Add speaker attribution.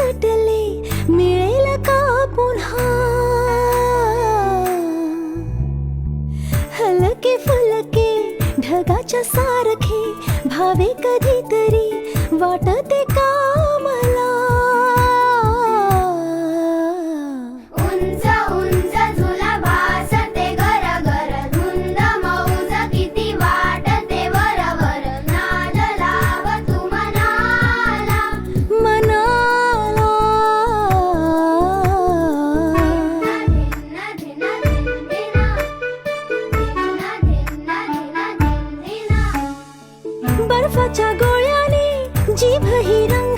Speaker 1: सुटले मिळेल का पुन्हा हलके फुलके ढगाच्या सारखे भावे कधीतरी वाटते का मला
Speaker 2: उंच उंच झुला भासते घर घर धुंद मौज किती वाटते वर वर नाद लाव तू मनाला
Speaker 1: मनाला
Speaker 2: धिन धिन धिन धिना धिन धिन धिन धिन धिना
Speaker 1: बर्फाच्या गोळ्याने जीभ ही रंग